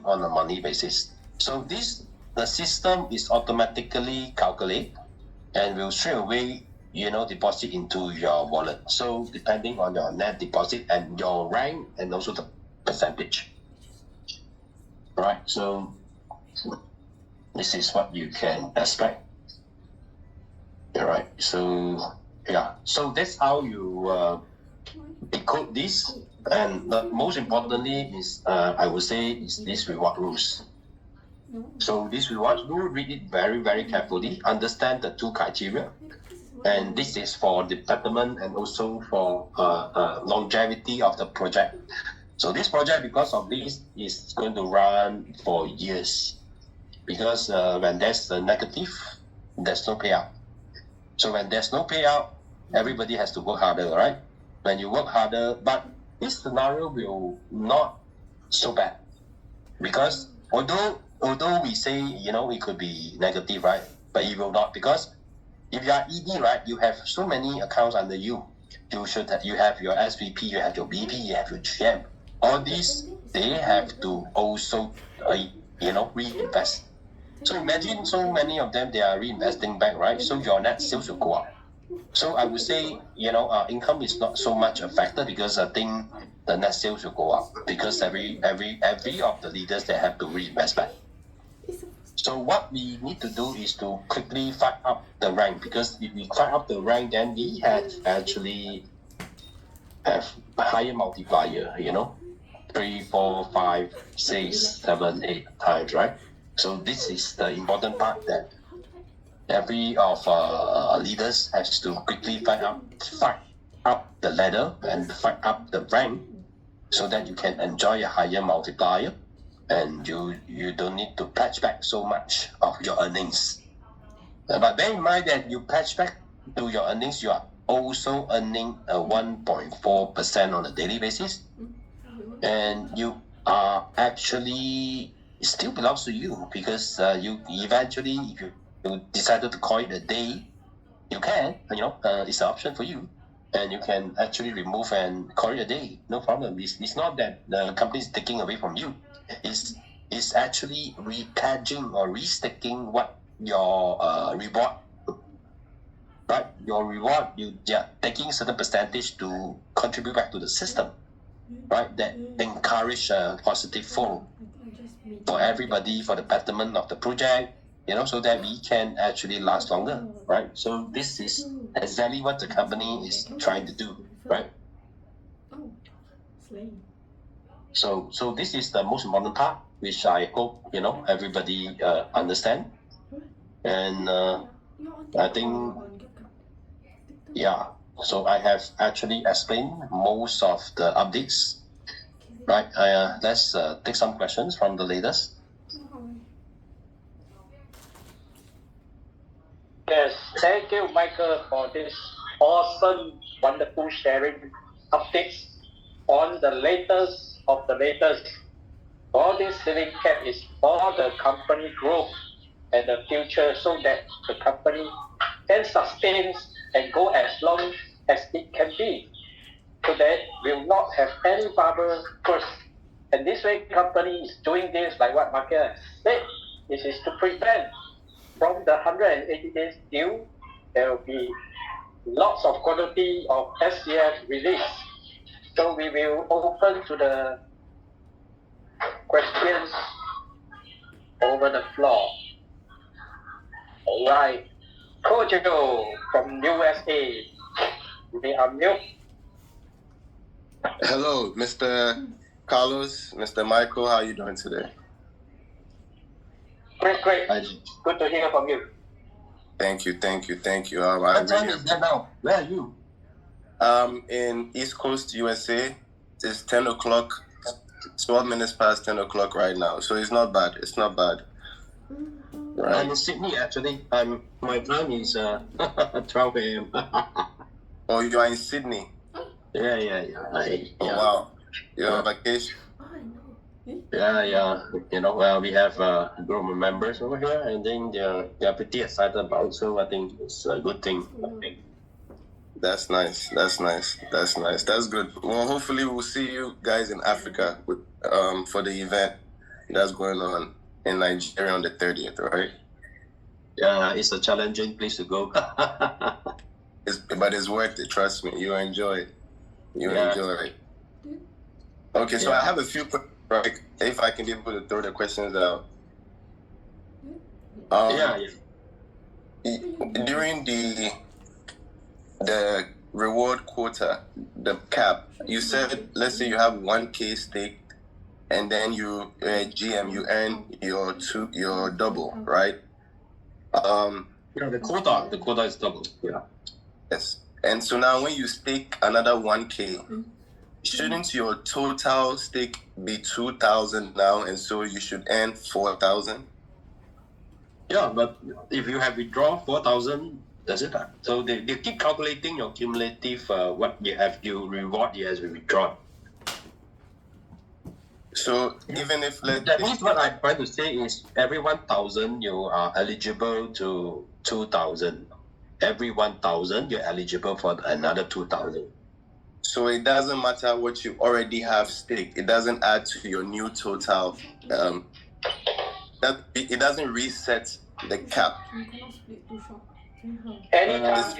on a monthly basis. So the system is automatically calculate and will straight away, deposit into your wallet. So depending on your net deposit and your rank and also the percentage. Right, so this is what you can expect. All right, so so that's how you decode this. And the most importantly is, I would say, is this reward rules. So this reward rule, read it very, very carefully, understand the two criteria. And this is for development and also for longevity of the project. So this project, because of this, is going to run for years. Because when there's a negative, there's no payout. So when there's no payout, everybody has to work harder, right? When you work harder, but this scenario will not so bad. Because although we say, it could be negative, right? But it will not, because if you are ED, right, you have so many accounts under you. You have your SVP, you have your BP, you have your GM. All these, they have to also, reinvest. So imagine so many of them, they are reinvesting back, right? So your net sales will go up. So I would say, income is not so much a factor, because I think the net sales will go up because every of the leaders, they have to reinvest back. So what we need to do is to quickly fight up the rank, because if we fight up the rank, then we actually have a higher multiplier, 3, 4, 5, 6, 7, 8 times, right? So this is the important part, that every of leaders has to quickly fight up the ladder and fight up the rank, so that you can enjoy a higher multiplier, and you don't need to patch back so much of your earnings. But bear in mind that you patch back to your earnings, you are also earning a 1.4% on a daily basis, and you are actually, it still belongs to you, because you eventually, if you decided to call it a day, you can, it's an option for you, and you can actually remove and call it a day, no problem. It's not that the company is taking away from you. It's actually repackaging or restaking what your reward, right? Your reward, you're taking certain percentage to contribute back to the system, right? That encourage a positive flow for everybody, for the betterment of the project, so that we can actually last longer, right? So this is exactly what the company is trying to do, right? So this is the most important part, which I hope, everybody understand. And I think, so I have actually explained most of the updates, right? Let's take some questions from the leaders. Yes, thank you, Michael, for this awesome, wonderful sharing updates on the latest of the latest. All this saving cap is for the company growth and the future, so that the company can sustain and go as long as it can be, so that will not have any bubble burst. And this way, company is doing this, like what Michael said. This is to prevent from the 180 days due, there will be lots of quantity of SCF release. So we will open to the questions over the floor. All right, Kojo from USA, we unmute. Hello, Mr. Carlos, Mr. Michael, how are you doing today? Great. Good to hear from you. Thank you. What time is that now? Where are you? In East Coast, USA. It's 10 o'clock, 12 minutes past 10 o'clock right now. So it's not bad. Right. I'm in Sydney, actually. My time is 12 a.m. Oh, you are in Sydney? Yeah. Wow. You're on vacation? Yeah. We have a group of members over here, and then they're pretty excited about it. So I think it's a good thing. That's nice. That's good. Well, hopefully we'll see you guys in Africa for the event. that's going on in Nigeria on the 30th, right? Yeah, it's a challenging place to go. But it's worth it. Trust me, you enjoy it. You Yeah. enjoy it. Okay, so Yeah. I have a few questions, right? If I can be able to throw the questions out. Yeah. During the reward quota, the cap, you said, let's say you have 1K stake, and then you GM, you earn your double, right? Yeah, the quota is double. Yeah. Yes. And so now when you stake another 1K, shouldn't your total stake be 2,000 now, and so you should earn 4,000? Yeah, but if you have withdrawn 4,000, that's it. So they keep calculating your cumulative what you reward you as withdrawn. So even if That means what I'm trying to say is every 1,000 you are eligible to 2,000. Every 1,000 you're eligible for another 2,000. So it doesn't matter what you already have staked. It doesn't add to your new total. It doesn't reset the cap. Anytime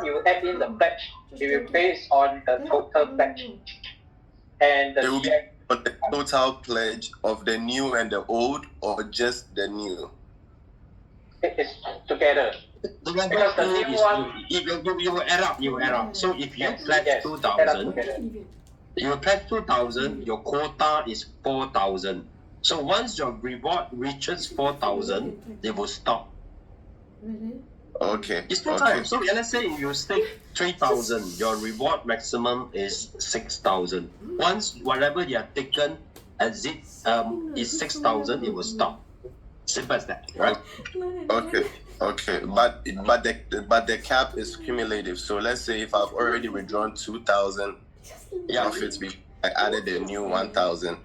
you add in the pledge, it will base on the total pledge. And it will be on the total pledge of the new and the old, or just the new? It is together. Because the new one, you will add up. So if you pledge 2,000, you pledge 2,000, your quota is 4,000. So once your reward reaches 4,000, they will stop. Okay. It's no time. So let's say if you stake 3,000, your reward maximum is 6,000. Once whatever you have taken as it is 6,000, it will stop. Simple as that, right? Okay. But the cap is cumulative. So let's say if I've already withdrawn 2,000 profits, I added a new 1,000.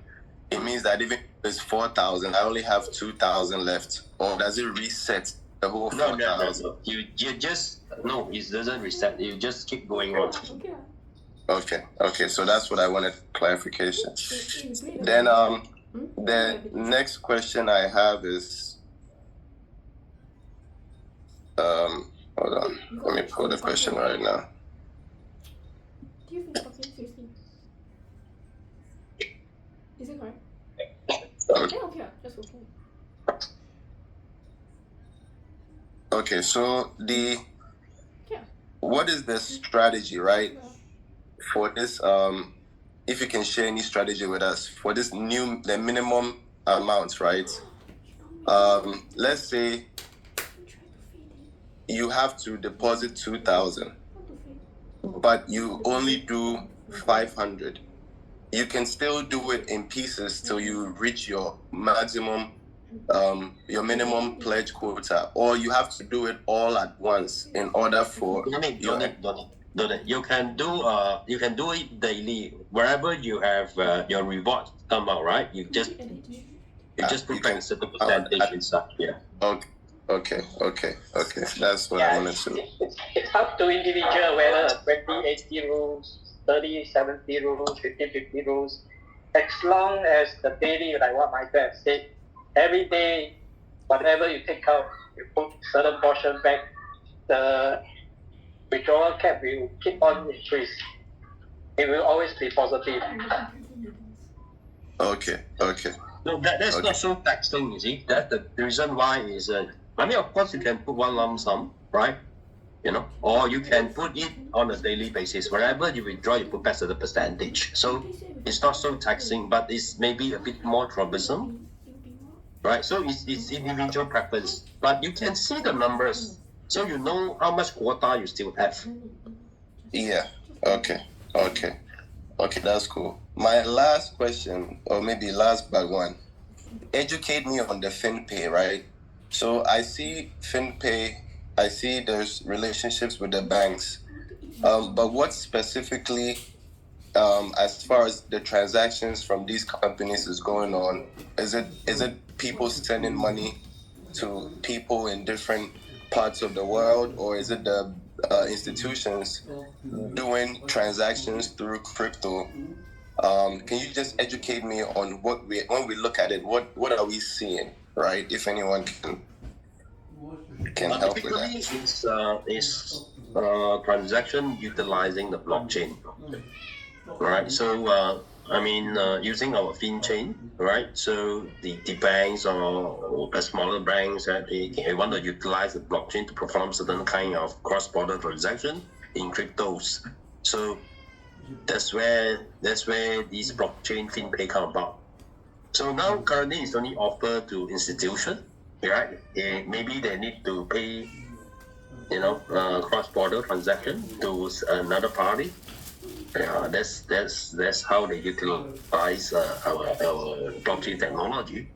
It means that even if it's 4,000, I only have 2,000 left. Or does it reset the whole 4,000? No. You just it doesn't reset. You just keep going on. Okay. So that's what I wanted clarification. Then the next question I have is hold on. Let me pull the question right now. Do you think fucking seriously? Is it correct? Okay, just okay. Okay, so what is the strategy, right? For this, if you can share any strategy with us for this the minimum amount, right? Let's say you have to deposit 2,000, but you only do 500. You can still do it in pieces till you reach your maximum, your minimum pledge quota, or you have to do it all at once in order for. Don't it. You can do it daily. Wherever you have your reward come out, right? You just put back a certain percentage inside. Yeah. Okay. That's what I wanted to. It's up to individual whether 20-80 rules, 30-70 rules, 50-50 rules. As long as the daily, like what Michael has said, every day, whatever you take out, you put certain portion back, the withdrawal cap will keep on increase. It will always be positive. Okay. No, that's not so taxing, you see. That's the reason why is of course you can put one lump sum, right? Or you can put it on a daily basis. Wherever you withdraw, you put back the percentage. So it's not so taxing, but it's maybe a bit more troublesome, right? So it's individual preference, but you can see the numbers, so you know how much quota you still have. Yeah. Okay. That's cool. My last question, or maybe last but one, educate me on the Finpay, right? So I see Finpay. I see there's relationships with the banks, but what specifically, as far as the transactions from these companies is going on, is it people sending money to people in different parts of the world, or is it the institutions doing transactions through crypto Can you just educate me on when we look at it, what are we seeing, right? If anyone can help with that. Typically, is transaction utilizing the blockchain, right? So using our FinChain, right? So the banks or the smaller banks that they want to utilize the blockchain to perform certain kind of cross-border transaction in cryptos. So that's where this blockchain FinPay come about. So now currently it's only offered to institutions, right? Maybe they need to pay, cross-border transaction to another party. That's how they utilize our blockchain technology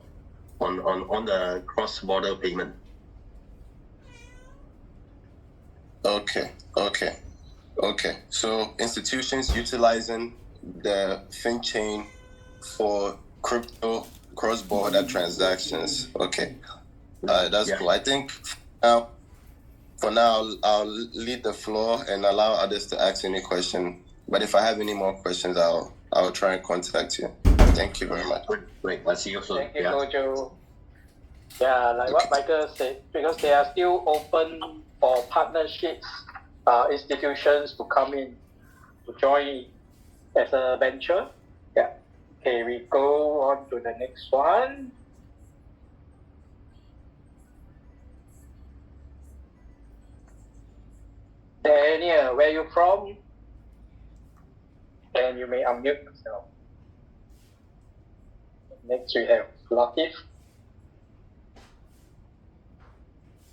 on the cross-border payment. Okay. So institutions utilizing the FinChain for crypto cross-border transactions. Okay, that's cool. I think for now, I'll leave the floor and allow others to ask any question. But if I have any more questions, I'll try and contact you. Thank you very much. Great. I'll see you soon. Thank you, Kojo. Yeah, like what Michael said, because they are still open for partnerships, institutions to come in to join as a venture. Yeah. Okay, we go on to the next one. Daniel, where you from? And you may unmute yourself. Next we have Latif.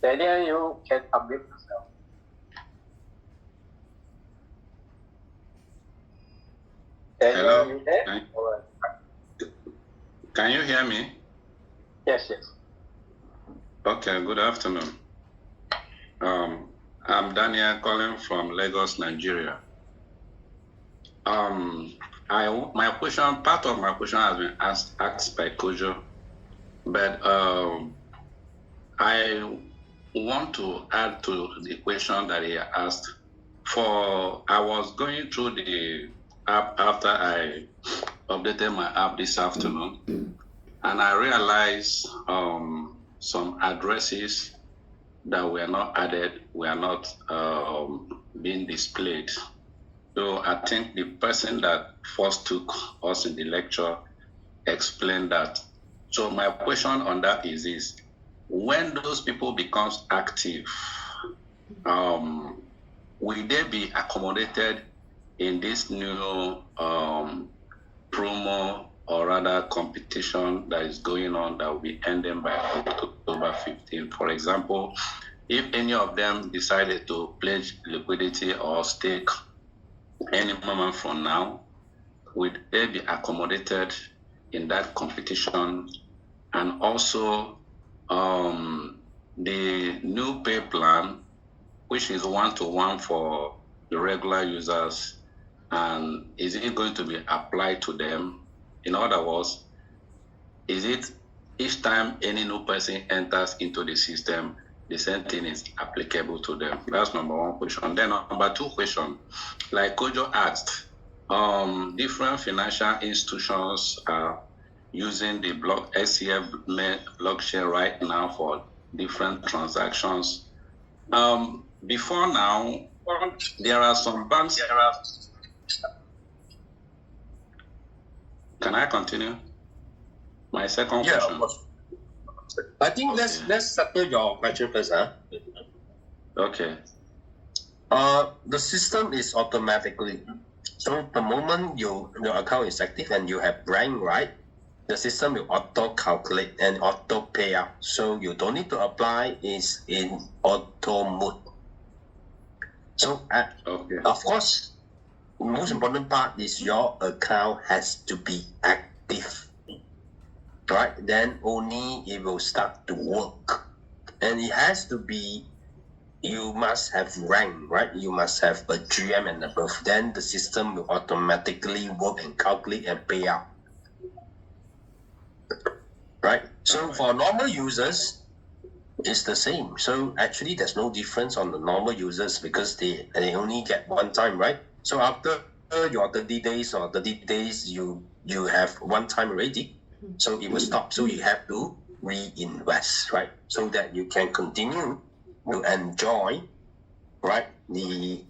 Daniel, you can unmute yourself. Daniel, Hello. you there? Can you hear me? Yes. Okay, good afternoon. I'm Daniel calling from Lagos, Nigeria. Part of my question has been asked by Kojo, but I want to add to the question that he asked. I was going through the app after I updated my app this afternoon, and I realized some addresses that were not added were not being displayed. So I think the person that first took us in the lecture explained that. So my question on that is this: when those people becomes active, will they be accommodated in this new promo or rather competition that is going on that will be ending by October 15? For example, if any of them decided to pledge liquidity or stake any moment from now, would they be accommodated in that competition? And also the new pay plan, which is 1-to-1 for the regular users, and is it going to be applied to them? In other words, is it each time any new person enters into the system, the same thing is applicable to them? That's number one question. Then number two question, like Kojo asked, different financial institutions are using the SCF blockchain right now for different transactions. Before now, there are some banks. Can I continue? My second question. Of course. I think let's settle your question first, Okay. The system is automatically. So the moment your account is active and you have rank, right, the system will auto calculate and auto pay out. So you don't need to apply, it's in auto mode. So of course, the most important part is your account has to be active, right? Then only it will start to work. And it has to be, you must have rank, right? You must have a GM and above. Then the system will automatically work and calculate and pay out. Right? So for normal users, it's the same. So actually there's no difference on the normal users because they only get one time, right? So after your 30 days or 30 days, you have one time already, so it will stop. So you have to reinvest, right? So that you can continue to enjoy, right, the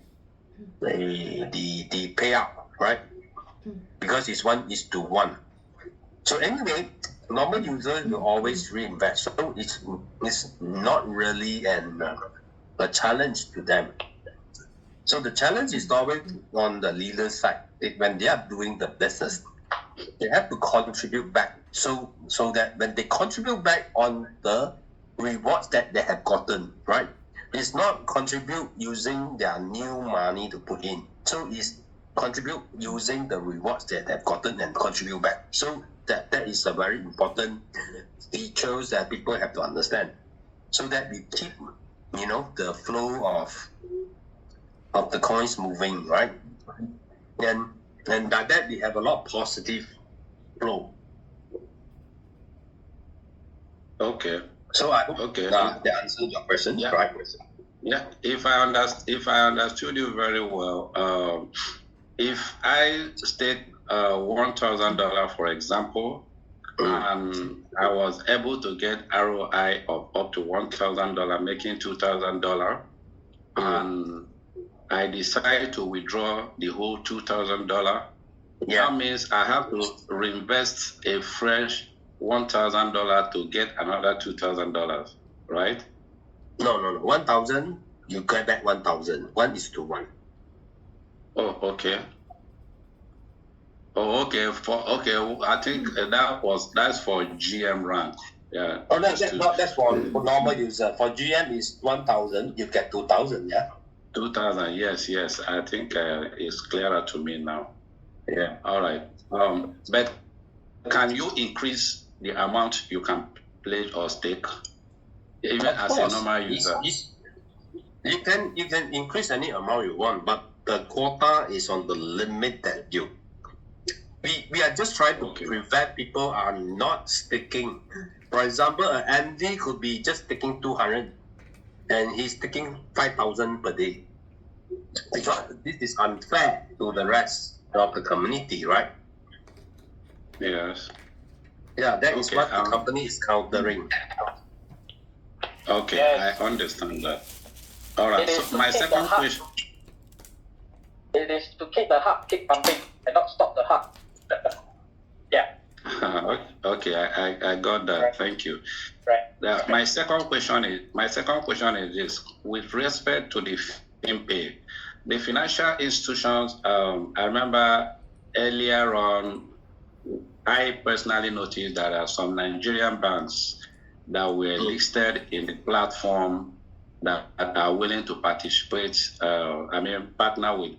payout, right? Because it's 1:1. So anyway, normal user will always reinvest. So it's not really a challenge to them. So the challenge is always on the leader side. When they are doing the business, they have to contribute back. So that when they contribute back on the rewards that they have gotten, right? It's not contribute using their new money to put in. So it's contribute using the rewards that they have gotten and contribute back. So that is a very important features that people have to understand. So that we keep, the flow of the coins moving, right? And by that we have a lot of positive flow. Okay. So I hope Okay. that answers your question, Yeah. right? Yeah. If I understood you very well, if I stake $1,000, for example, and I was able to get ROI of up to $1,000, making $2,000, and I decide to withdraw the whole $2,000. That means I have to reinvest a fresh $1,000 to get another $2,000, right? No. 1,000, you get back 1,000. 1:1. Oh, okay. Oh, okay. I think that's for GM rank. Yeah. Oh, that's for normal user. For GM is 1,000, you get 2,000. Yeah. 2,000. Yes. I think it's clearer to me now. Yeah. All right. But can you increase the amount you can pledge or stake, even Of as course, a normal user? You can increase any amount you want, but the quota is on the limit that we are just trying to prevent people are not sticking. For example, Andy could be just taking 200, and he's taking 5,000 per day. Because this is unfair to the rest of the community, right? Yes. Yeah, that is what the company is countering. Okay, Yes. I understand that. All right. It So is to my keep second the heart. question. It is to keep the heart keep pumping and not stop the heart. Yeah. Okay, I got that. Right. Thank you. Right. My second question is this: with respect to the Finpay, the financial institutions. I remember earlier on, I personally noticed that there are some Nigerian banks that were listed in the platform that are willing to participate. Partner with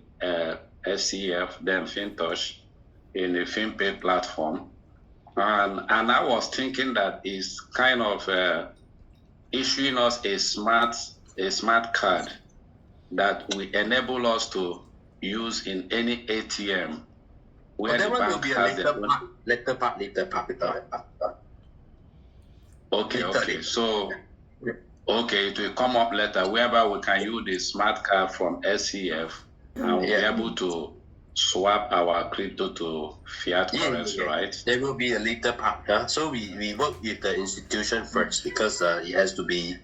SCF, then FINTOCH, in the Finpay platform. And I was thinking that is kind of issuing us a smart card that will enable us to use in any ATM where That the one will bank be a has later part. Okay. So it will come up later, whereby we can use the smart card from SCF and we'll be able to swap our crypto to fiat currency, right? There will be a later part. So we work with the institution first because it has to be,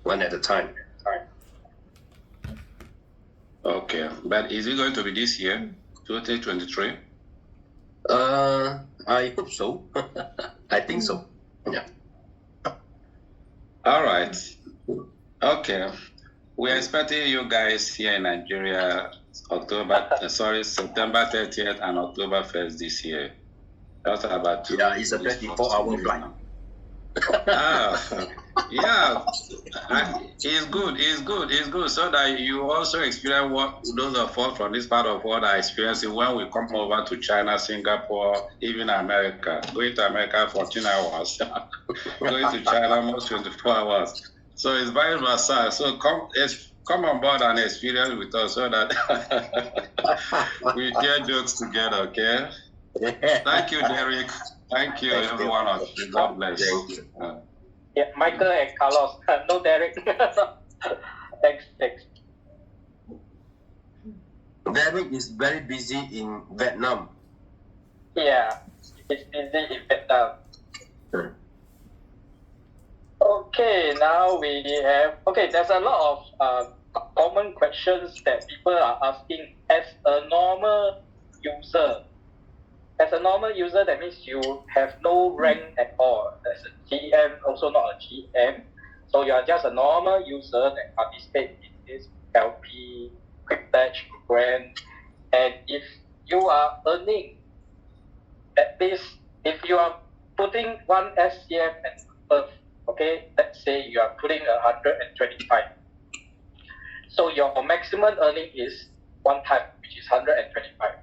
one at a time. Okay, but is it going to be this year, 2023? I hope so. I think so. Yeah. All right. Okay. We're expecting you guys here in Nigeria September 30th and October 1st this year. That's about 2 Yeah, it's a 24-hour flight. Yeah, it's good. So that you also experience what those of us from this part of the world are experiencing when we come over to China, Singapore, even America. Going to America 14 hours, going to China almost 24 hours. So it's vice versa. So come on board and experience with us so that we share jokes together, okay? Thank you, Derek. Thank you, everyone. God bless. Yeah, Michael and Carlos. No, Derek. Thanks. Derek is very busy in Vietnam. Yeah, it's busy in Vietnam. Hmm. Okay, now we have, there's a lot of common questions that people are asking as a normal user. As a normal user, that means you have no rank at all. As a GM, also not a GM. So you are just a normal user that participates in this LP quick pledge program. And if you are earning, at least if you are putting one SCF and above, okay, let's say you are putting 125. So your maximum earning is one time, which is 125,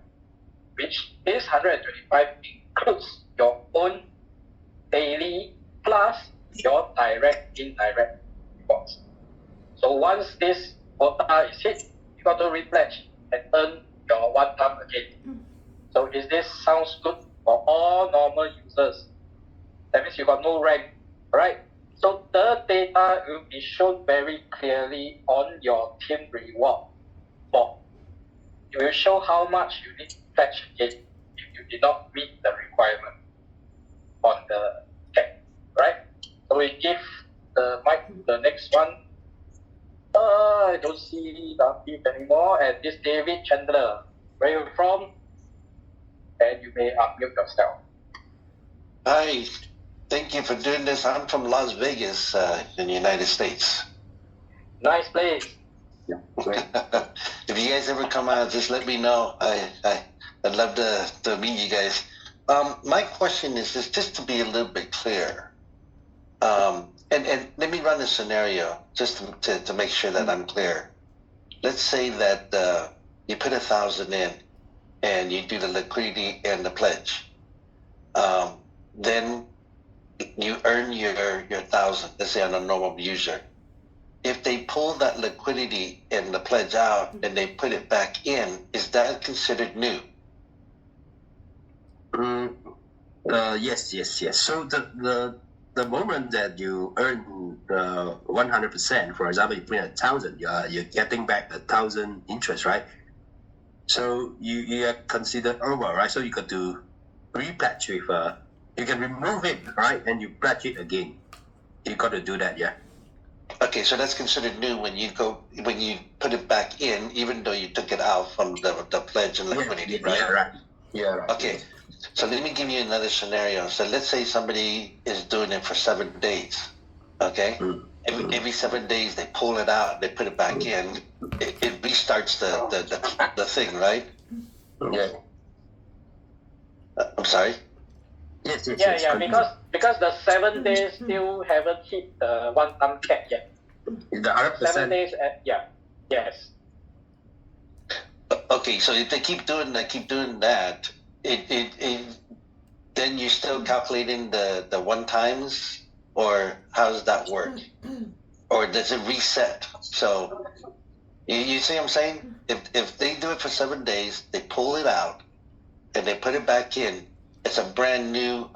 which is 125 includes your own daily plus your direct, indirect rewards. So once this quota is hit, you got to repledge and earn your one time again. So is this sounds good for all normal users? That means you got no rank, right? So the data will be shown very clearly on your team reward form. It will show how much you need to fetch again if you did not meet the requirement on the check, right? So we give the mic to the next one. I don't see David anymore. And this David Chandler, where are you from? And you may unmute yourself. Hi, thank you for doing this. I'm from Las Vegas in the United States. Nice place. If you guys ever come out, just let me know. I'd love to meet you guys. My question is just to be a little bit clear. And let me run a scenario just to make sure that I'm clear. Let's say that you put 1,000 in and you do the liquidity and the pledge. Then you earn your 1,000, let's say on a normal user. If they pull that liquidity and the pledge out and they put it back in, is that considered new? Yes. So the moment that you earn 100%, for example, you put 1,000, you're getting back 1,000 interest, right? So you are considered over, right? So you got to repledge with you can remove it, right? And you pledge it again. You got to do that, yeah. Okay, so that's considered new when you put it back in, even though you took it out from the pledge and liquidity, right? Yeah, right. Okay, so let me give you another scenario. So let's say somebody is doing it for 7 days, okay? Every 7 days they pull it out, they put it back in, it restarts the thing, right? Yeah. I'm sorry? Yes. Yeah, because the 7 days still haven't hit the one time cap yet. The 100%. 7 days, yes. Okay, so if they keep doing that, then you're still calculating the one times, or how does that work? Or does it reset? So you see what I'm saying? If they do it for 7 days, they pull it out and they put it back in, it's a brand new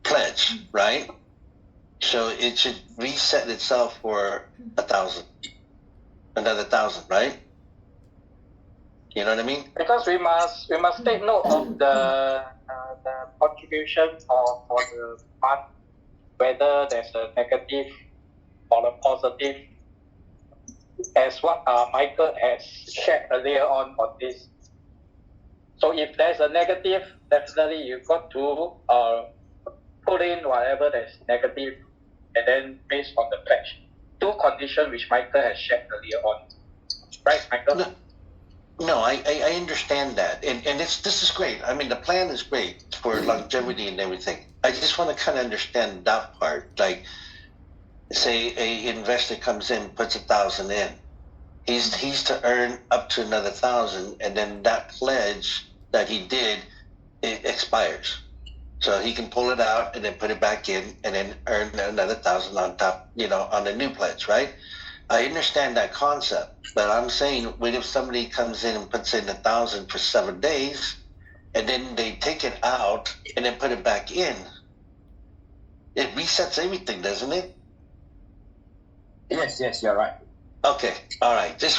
pledge, right? So it should reset itself for 1,000, another 1,000, right? You know what I mean? Because we must take note of the contribution for the fund, whether there's a negative or a positive, as what Michael has shared earlier on this. So if there's a negative, definitely you've got to put in whatever that's negative, and then based on the pledge. 2 conditions which Michael has shared earlier on. Right, Michael? No, I understand that, and this is great. I mean, the plan is great for longevity and everything. I just want to kind of understand that part. Like, say a investor comes in, puts 1,000 in, he's to earn up to another 1,000, and then that pledge that he did, it expires. So he can pull it out and then put it back in, and then earn another 1,000 on top, on the new pledge, right? I understand that concept, but I'm saying, what if somebody comes in and puts in 1,000 for 7 days, and then they take it out and then put it back in? It resets everything, doesn't it? Yes, you're right. Okay, all right. Just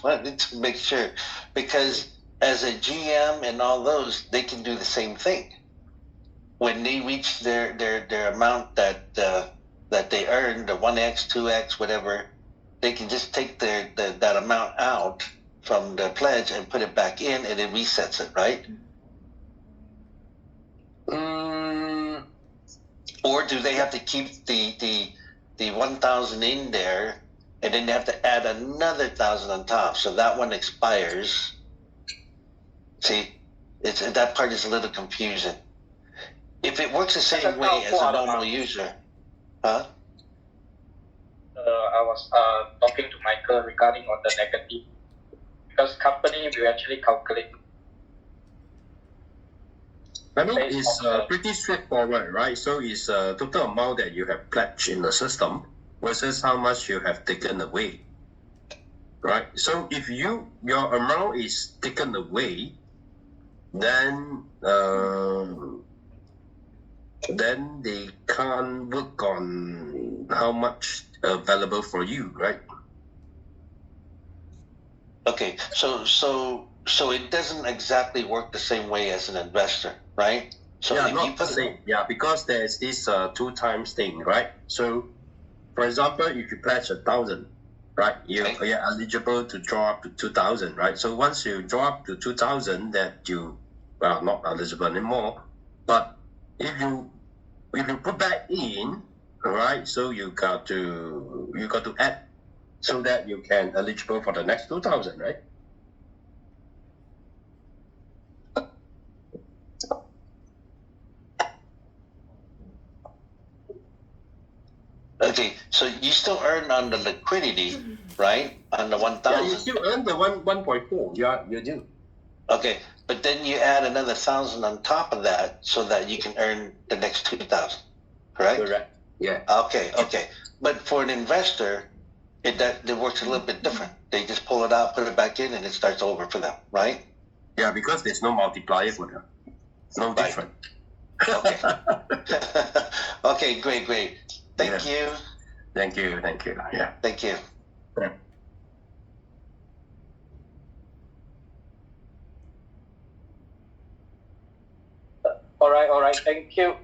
wanted to make sure, because as a GM and all those, they can do the same thing. When they reach their amount that they earn, the 1x, 2x, whatever, they can just take that amount out from the pledge and put it back in, and it resets it, right? Or do they have to keep the 1,000 in there, and then they have to add another 1,000 on top, so that one expires? See, that part is a little confusing. If it works the same way as a normal user, huh? I was talking to Michael regarding on the negative, because company will actually calculate. I mean, Based it's on the- pretty straightforward, right? So it's total amount that you have pledged in the system versus how much you have taken away, right? So if your amount is taken away, then they can't work on how much available for you, right? Okay, so it doesn't exactly work the same way as an investor, right? So Yeah, if you not the put same. Yeah, because there's this 2 times thing, right? So, for example, if you pledge 1,000, right, you're eligible to draw up to 2,000, right? So once you draw up to 2,000, that you not eligible anymore. But if you put back in, right, so you got to add so that you can eligible for the next 2,000, right? Okay, so you still earn on the liquidity, right? On the Yeah, 1,000. you still earn the 1.4. Yeah, you do. Okay, but then you add another 1,000 on top of that so that you can earn the next 2,000, correct? Correct. Yeah. Okay. But for an investor, it works a little bit different. They just pull it out, put it back in, and it starts over for them, right? Yeah, because there's no multiplier for them. No Right. different. Okay. Okay, great. Thank you. Thank you. Yeah. Thank you. All right. Thank you,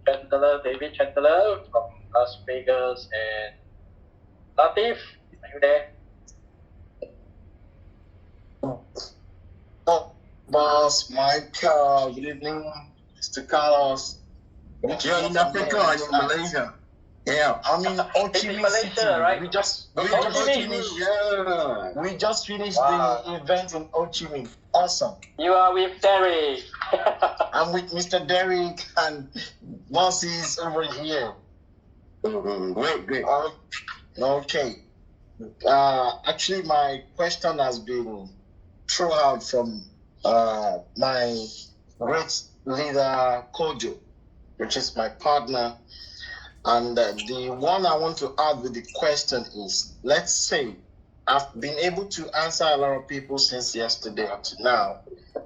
David Chandler from Las Vegas, and Latif. Are you there? Boss, Michael, good evening, Mr. Carlos. You're in Africa or in Malaysia? Yeah. I'm in Ho Chi In Minh Malaysia, City. right? We just Ho Chi Minh. finished. Yeah. We just finished Wow. the event in Ho Chi Minh. Awesome. You are with Derek. I'm with Mr. Derek and bosses over here. Great. Okay. Actually, my question has been thrown out from my great leader Kojo, which is my partner. And the one I want to add with the question is, let's say I've been able to answer a lot of people since yesterday up to now,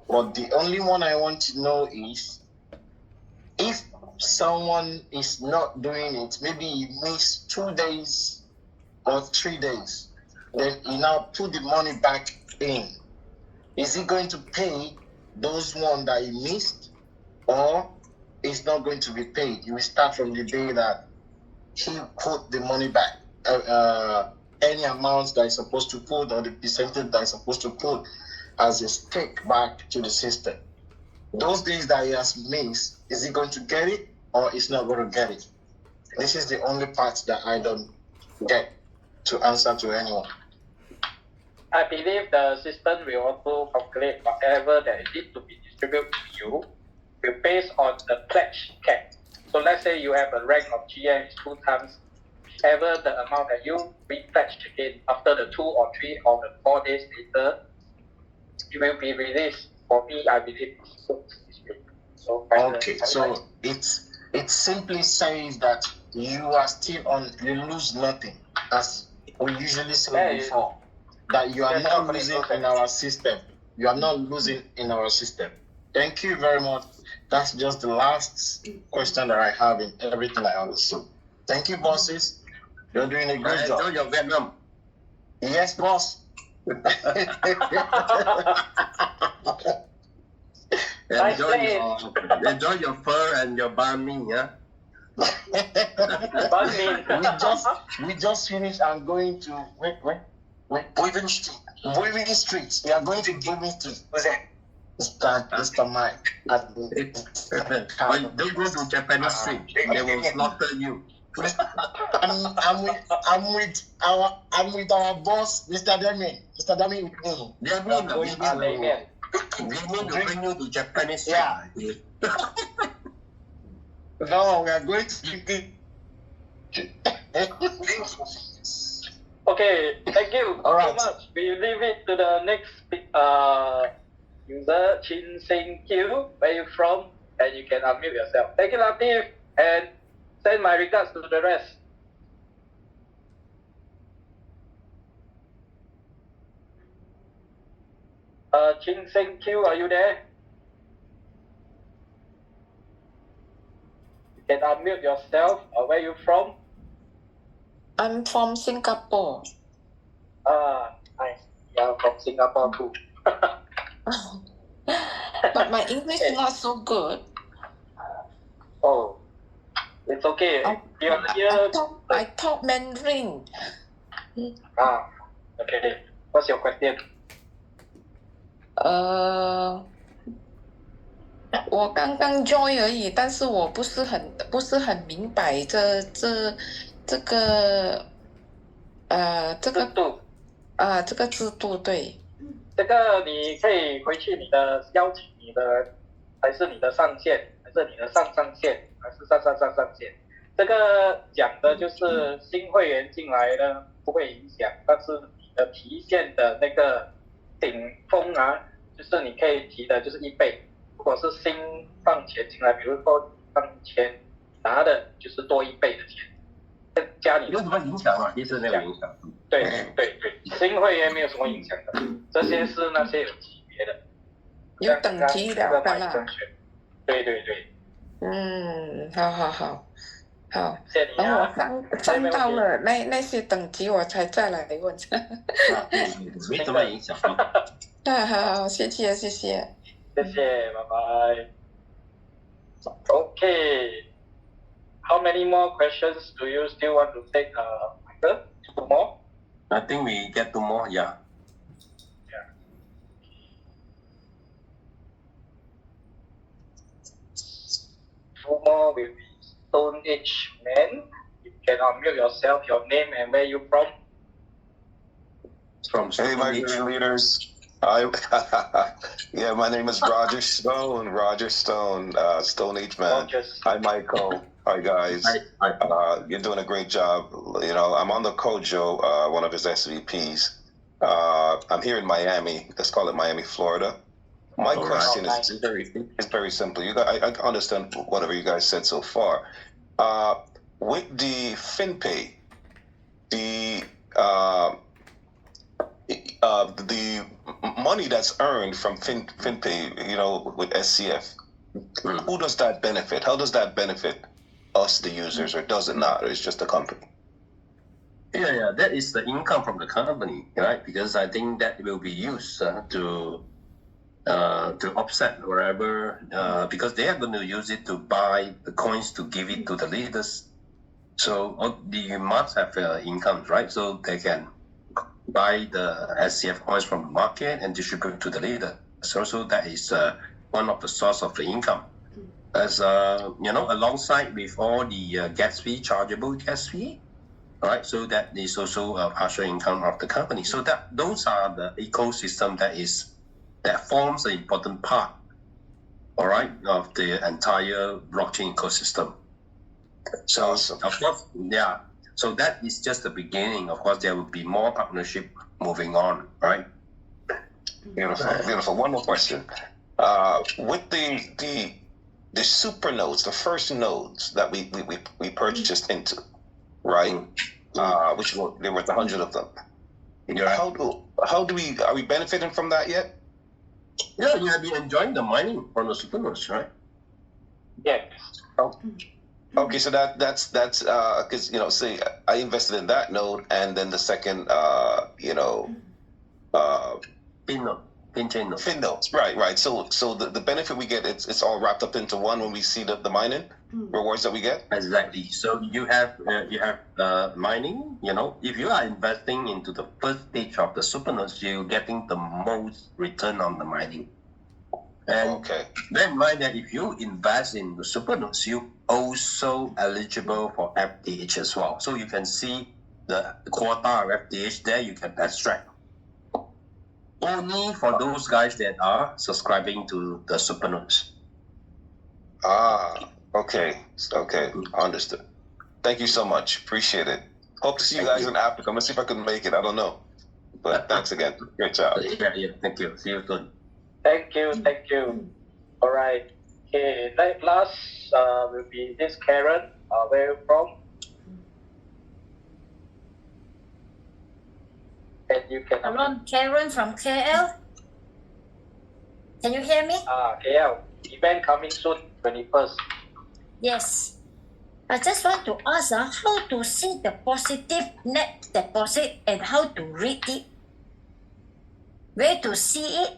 but the only one I want to know is, if someone is not doing it, maybe he missed 2 days or 3 days, then he now put the money back in. Is he going to pay those one that he missed, or it's not going to be paid? You will start from the day that he put the money back. Any amount that is supposed to put, or the percentage that is supposed to put as a stake back to the system. Those days that he has missed, is he going to get it, or is not going to get it? This is the only part that I don't get to answer to anyone. I believe the system will also calculate whatever that needs to be distributed to you, will based on the pledge cap. So let's say you have a rank of GM is 2 times ever the amount that you re-pledged again after the 2 or 3 or the 4 days later, it will be released. For me, I believe it's this way. So Okay, so it simply says that you are still on, you lose nothing, as we usually say before, that you are not losing in our system. You are not losing in our system. Thank you very much. That's just the last question that I have in everything I understood. Thank you, bosses. You're doing a great job. Enjoy your Vietnam. Yes, boss. Enjoy your fur and your banh mi, yeah? Banh mi. we just finished and going to Boivin Street. Boivin Street. We are going to Boivin Street. What's that? Mr. Mike. Don't go to Japanese Street. They will slaughter you. I'm with our boss, Mr. Demi. Mr. Demi with me. We need to bring you to Japanese Street. Yeah. No, we are going to Okay, thank you All right. so much. We leave it to the next user, Chin Sing Q. Where you from? And you can unmute yourself. Thank you, Latif, and send my regards to the rest. Chin Sing Q, are you there? You can unmute yourself. Where you from? I'm from Singapore. Nice. Yeah, from Singapore too. But my English is not so good. Oh, it's okay. I talk Mandarin. Okay. What's your question? 我刚刚 join 而已，但是我不是很明白这个这个制度对。这个你可以回去你的邀请你的，还是你的上线，还是你的上线，还是上线。这个讲的就是新会员进来呢不会影响，但是你的提现的那个顶峰啊，就是你可以提的就是1倍。如果是新放钱进来，比如说放1000，拿的就是多1倍的钱，加你的。有什么影响啊？其实没有影响。对，新会员没有什么影响的，这些是那些有级别的，有等级的啦。对。好。谢谢你等我啊。上到了那些等级，我才再来问。没什么影响。好，谢谢。谢谢，拜拜。Okay. How many more questions do you still want to take, Michael? 2 more? I think we get 2 more, yeah. Two more will be Stone Age Man. You can unmute yourself, your name and where you from. From Hey, my leaders. Yeah, my name is Roger Stone. Stone Age Man. Hi, Michael. Hi, guys. Hi. You're doing a great job. You know, I'm on the Kojo, one of his SVPs. I'm here in Miami. Let's call it Miami, Florida. My question is very simple. I understand whatever you guys said so far. With the FinPay, the money that's earned from FinPay, you know, with SCF, who does that benefit? How does that benefit us, the users, or does it not? Or it's just the company? Yeah, that is the income from the company, right? Because I think that will be used to offset wherever, because they are going to use it to buy the coins to give it to the leaders. So you must have income, right? So they can buy the SCF coins from the market and distribute to the leader. So that is one of the source of the income. As you know, alongside with all the gas fee, chargeable gas fee, right? So that is also a partial income of the company. So that those are the ecosystem that forms an important part, all right, of the entire blockchain ecosystem. So awesome. Of course, yeah. So that is just the beginning. Of course, there will be more partnership moving on, right? Beautiful. One more question. With the super nodes, the first nodes that we purchased into, right? Which there were 100 of them. Yeah. Are we benefiting from that yet? Yeah, you have been enjoying the mining from the super nodes, right? Yes. Okay, so that's because say I invested in that node, and then the second FinToch node. FinToch, right. So the benefit we get, it's all wrapped up into one when we see the mining rewards that we get. Exactly. So you have mining. If you are investing into the first stage of the supernodes, you're getting the most return on the mining. And Okay. bear in mind that if you invest in the supernodes, you also eligible for FTH as well. So you can see the quota of FTH there. You can extract only for those guys that are subscribing to the supernodes. Okay, understood. Thank you so much. Appreciate it. Hope to see you guys in Africa. I'm gonna see if I can make it. I don't know, but thanks again. Great job. Yeah. Thank you. See you soon. Thank you. All right. Okay, last will be this Karen. Where are you from? And you can. Hello, Karen from KL. Can you hear me? KL. Event coming soon, 21st. Yes. I just want to ask how to see the positive net deposit and how to read it. Where to see it?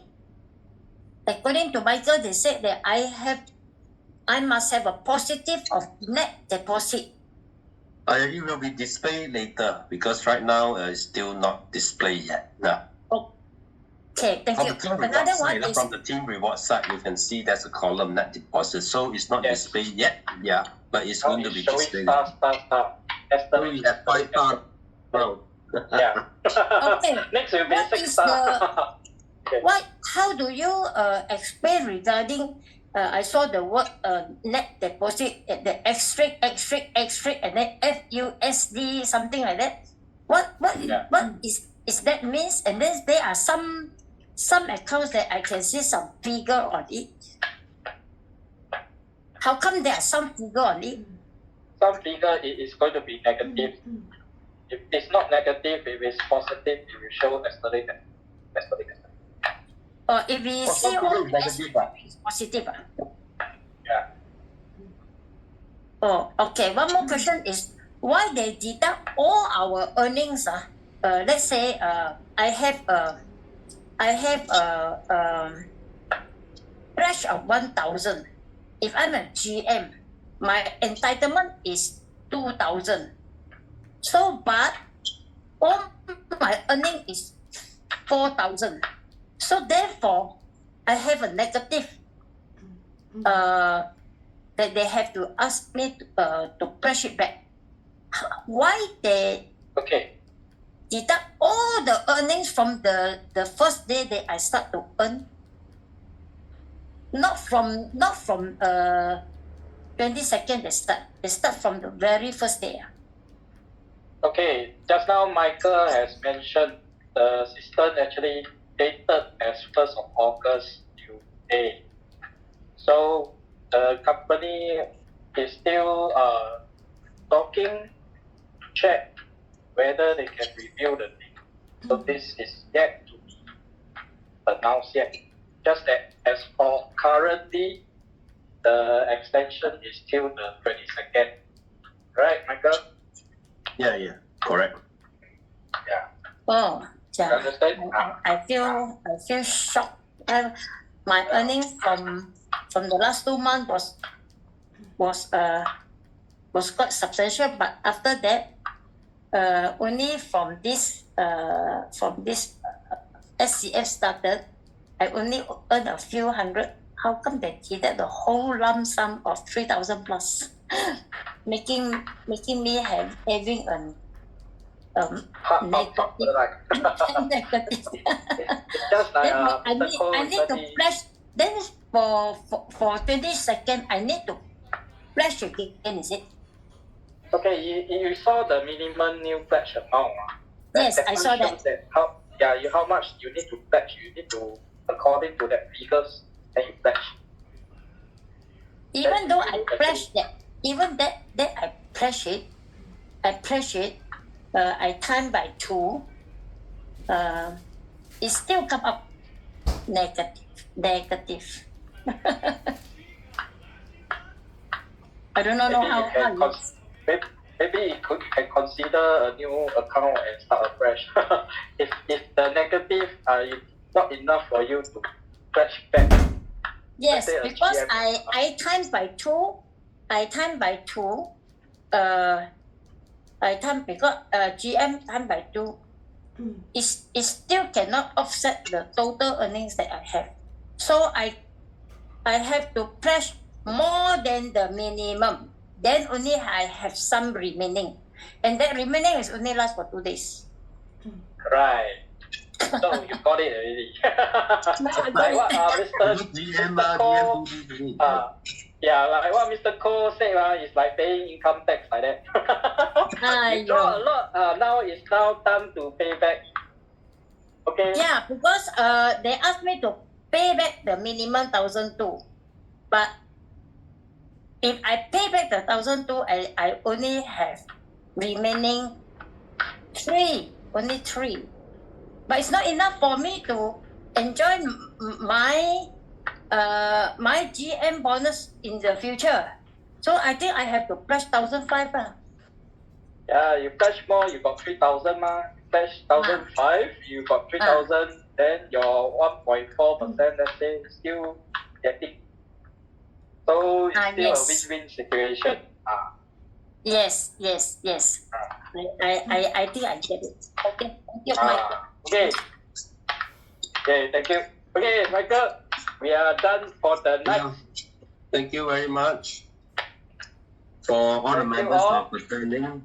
According to Michael, they said that I must have a positive of net deposit. It will be displayed later because right now it's still not displayed yet. No. Okay, thank you. Another one is from the team reward side, you can see there's a column net deposit. So it's not displayed yet. Yeah, but it's going to be displayed. Star. So we have 5 stars. Oh. Yeah. okay. Next will be What 6 is star. how do you explain regarding I saw the word net deposit at the extract and then FUSD something like that. What is that means? And then there are some accounts that I can see some figure on it. How come there are some figure on it? Some figure is going to be negative. If it's not negative, if it's positive, it will show escalated. If we see all it's positive. Yeah. Okay. One more question is why they deduct all our earnings? Let's say I have a cash of 1,000. If I'm a GM, my entitlement is 2,000. So, but all my earning is 4,000. So therefore, I have a negative that they have to ask me to press it back. Why they deduct all the earnings from the first day that I start to earn? Not from 22nd they start. They start from the very first day. Okay, just now Michael has mentioned the system actually dated as 1st of August to today. So the company is still talking to check whether they can review the thing. So this is yet to be announced yet. Just that as for currently, the extension is till the 22nd. Right, Michael? Yeah, correct. Yeah. Oh, yeah. You understand? I feel shocked. My earnings from the last 2 months was quite substantial, but after that, only from this SCF started, I only earned a few hundred. How come they deduct the whole lump sum of 3,000 plus, making me having an negative. Just like I need to flash. Then for 22nd, I need to flash again. Is it? Okay, you saw the minimum new pledge amount. Yes, I saw that. How much you need to pledge? You need to, according to that figures, then you pledge. Even though I pledge that, I pledge it, I time by 2, it still come up negative. I I do not know Maybe you how can maybe you can consider a new account and start afresh. if the negative is not enough for you to fetch back. Yes, let's say a because GM, I times by two, I time by two, I time because GM time by two, it still cannot offset the total earnings that I have. So I have to pledge more than the minimum. Then only I have some remaining, and that remaining is only last for 2 days. Right. So you got it already. like what Mr. Cole, yeah, like what Mr. Cole said, it's like paying income tax like that. You draw a lot, now it's now time to pay back. Okay. Yeah, because they asked me to pay back the minimum 1,200, but if I pay back the 1,200, I only have remaining only three. But it's not enough for me to enjoy my my GM bonus in the future. So I think I have to pledge 1,500. Yeah, you pledge more, you got 3,000 ma. Pledge 1,500, you got 3,000. Then your 1.4%, let's say, still getting. So it's still yes. a win-win situation. Yes. I think I get it. Okay, thank you, Michael. Okay. Okay, thank you. Okay, Michael, we are done for the night. Thank you very much for all the members for attending.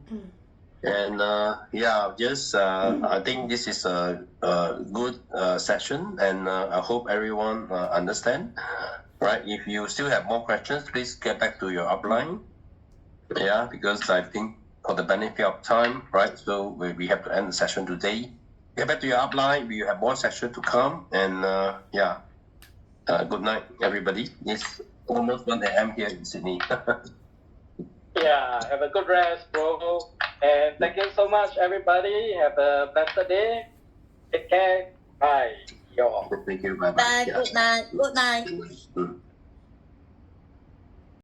And I think this is a good session, and I hope everyone understand. Right? If you still have more questions, please get back to your upline. Yeah, because I think for the benefit of time, right? So we have to end the session today. Get back to your upline. We have more session to come, and good night, everybody. It's almost 1 a.m. here in Sydney. Yeah, have a good rest, bro. And thank you so much, everybody. Have a blessed day. Take care. Bye. Yo. Thank you. Bye-bye. Bye. Good night. Good night.